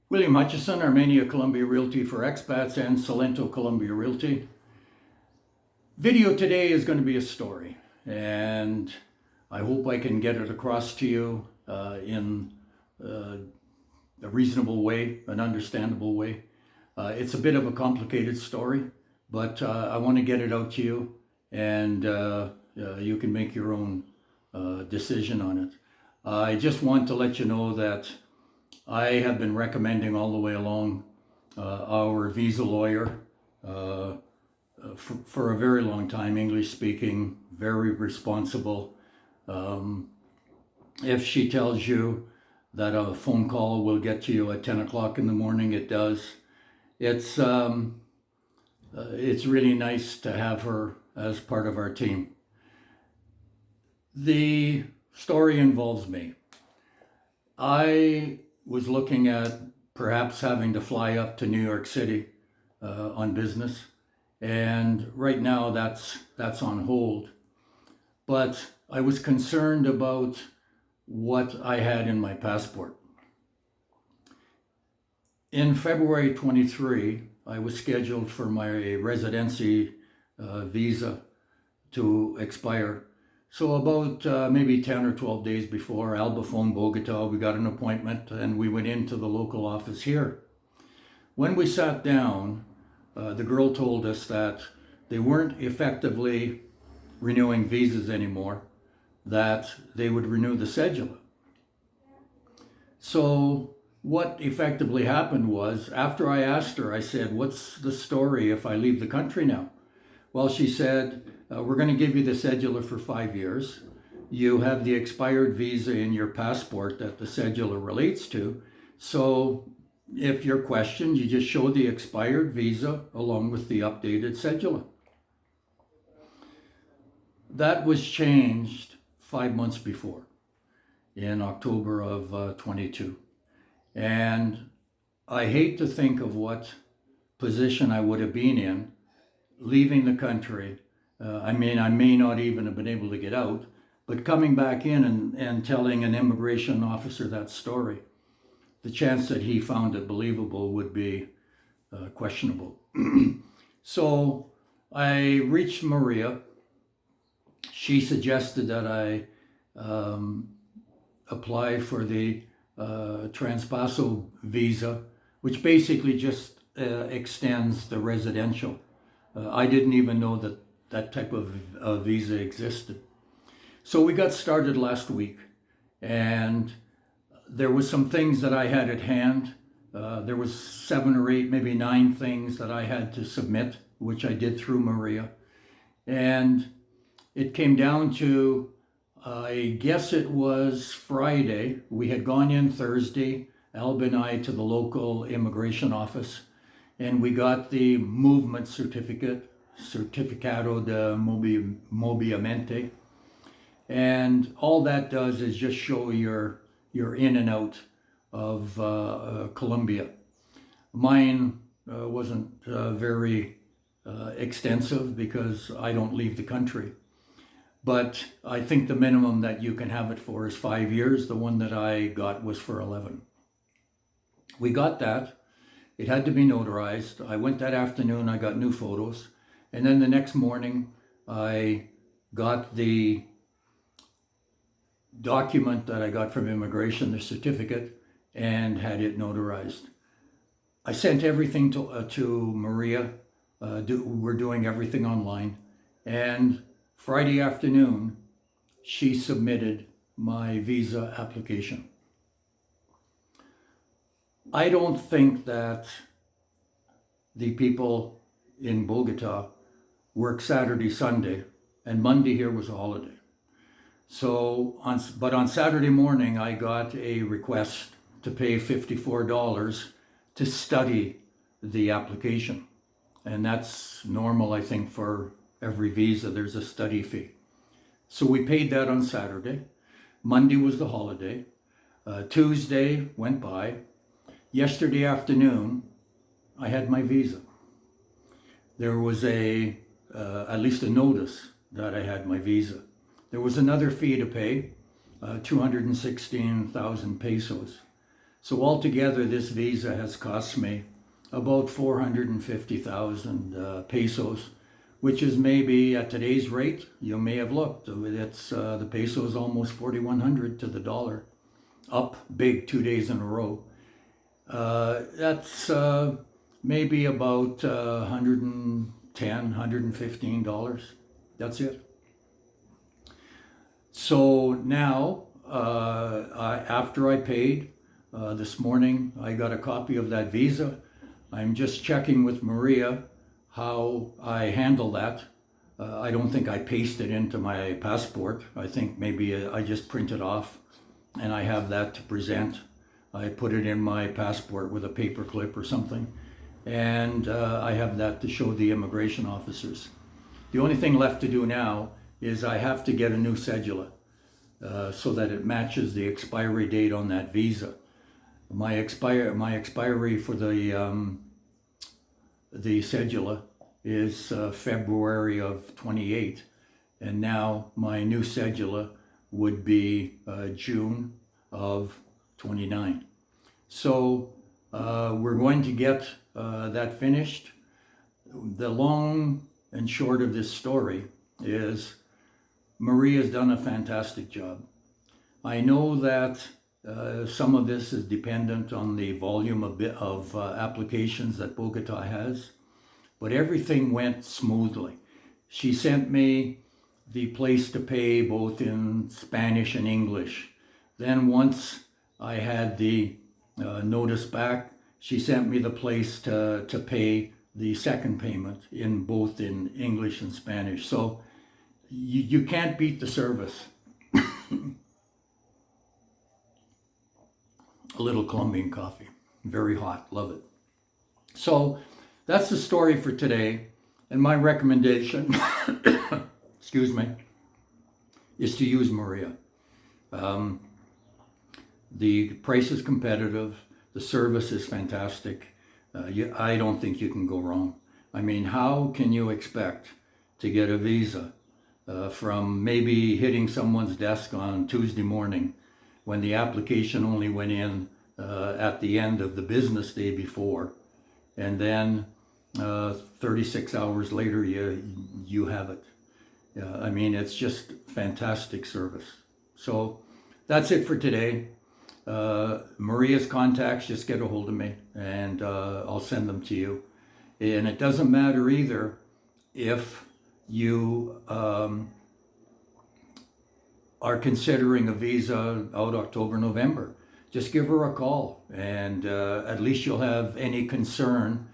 William Hutchison, Armenia Colombia Realty for Expats and Salento Colombia Realty. Video today is going to be a story, and I hope I can get it across to you in a reasonable way, an understandable way. It's a bit of a complicated story, but I want to get it out to you, and you can make your own decision on it. I just want to let you know that I have been recommending all the way along our visa lawyer for a very long time, English speaking, very responsible. If she tells you that a phone call will get to you at 10 o'clock in the morning, it does. It's really nice to have her as part of our team. The story involves me. I was looking at perhaps having to fly up to New York City on business, and right now that's on hold. But I was concerned about what I had in my passport. In February 23, I was scheduled for my residency visa to expire. So about maybe 10 or 12 days before, Alba phoned Bogota, we got an appointment, and we went into the local office here. When we sat down, the girl told us that they weren't effectively renewing visas anymore, that they would renew the cedula. So what effectively happened was, after I asked her, I said, "What's the story if I leave the country now?" Well, she said, "We're going to give you the cedula for 5 years. You have the expired visa in your passport that the cedula relates to. So if you're questioned, you just show the expired visa along with the updated cedula." That was changed 5 months before, in October of 22. And I hate to think of what position I would have been in leaving the country. I may not even have been able to get out, but coming back in and telling an immigration officer that story, the chance that he found it believable would be questionable. So I reached Maria. She suggested that I apply for the traspaso visa, which basically just extends the residential. I didn't even know that that type of visa existed. So we got started last week, and there was some things that I had at hand. There was 7 or 8, maybe 9 things that I had to submit, which I did through Maria. And it came down to, I guess it was Friday. We had gone in Thursday, Alba and I, to the local immigration office, and we got the movement certificate, Certificado de Moviamente. And all that does is just show you're in and out of Colombia. Mine wasn't very extensive because I don't leave the country. But I think the minimum that you can have it for is 5 years. The one that I got was for 11. We got that. It had to be notarized. I went that afternoon, I got new photos. And then the next morning, I got the document that I got from immigration, the certificate, and had it notarized. I sent everything to Maria. We're doing everything online. And Friday afternoon, she submitted my visa application. I don't think that the people in Bogota work Saturday, Sunday, and Monday here was a holiday. So, but on Saturday morning, I got a request to pay $54 to study the application. And that's normal, I think, for every visa. There's a study fee. So we paid that on Saturday. Monday was the holiday. Tuesday went by. Yesterday afternoon, I had my visa. There was at least a notice that I had my visa. There was another fee to pay, 216,000 pesos. So altogether, this visa has cost me about 450,000 pesos, which is maybe at today's rate, you may have looked, it's the peso is almost 4,100 to the dollar, up big 2 days in a row. That's maybe about $110, $115. That's it. So now, after I paid this morning, I got a copy of that visa. I'm just checking with Maria how I handle that. I don't think I paste it into my passport. I think maybe I just print it off and I have that to present. I put it in my passport with a paper clip or something, and I have that to show the immigration officers. The only thing left to do now is I have to get a new cedula so that it matches the expiry date on that visa. My expiry for the cedula is February of 28, and now my new cedula would be June of 29. So we're going to get that finished. The long and short of this story is Maria's done a fantastic job. I know that some of this is dependent on the volume of applications that Bogota has, but everything went smoothly. She sent me the place to pay both in Spanish and English. Then once I had the notice back, she sent me the place to pay the second payment in both in English and Spanish. So you can't beat the service. A little Colombian coffee, very hot, love it. So that's the story for today, and my recommendation, excuse me, is to use Maria. The price is competitive, the service is fantastic. I don't think you can go wrong. I mean, how can you expect to get a visa from maybe hitting someone's desk on Tuesday morning when the application only went in at the end of the business day before, and then 36 hours later you have it. I mean, it's just fantastic service. So that's it for today. Maria's contacts, just get a hold of me and I'll send them to you. And it doesn't matter either if you are considering a visa out October, November. Just give her a call, and at least you'll have any concern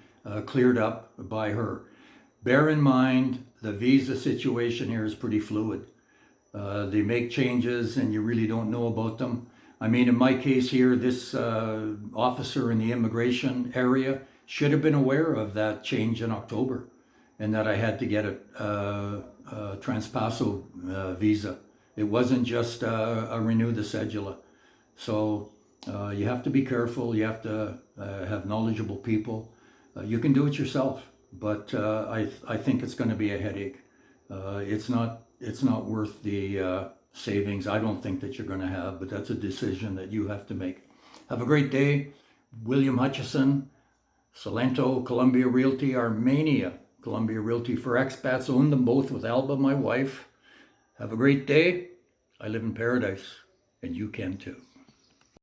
cleared up by her. Bear in mind, the visa situation here is pretty fluid. They make changes and you really don't know about them. I mean, in my case here, this officer in the immigration area should have been aware of that change in October and that I had to get a traspaso visa. It wasn't just a renew the cedula. So you have to be careful. You have to have knowledgeable people. You can do it yourself, but I think it's going to be a headache. It's not worth the savings I don't think that you're going to have, but that's a decision that you have to make. Have a great day. William Hutchison, Salento, Colombia Realty, Armenia, Colombia Realty for expats. Own them both with Alba, my wife. Have a great day. I live in paradise, and you can too.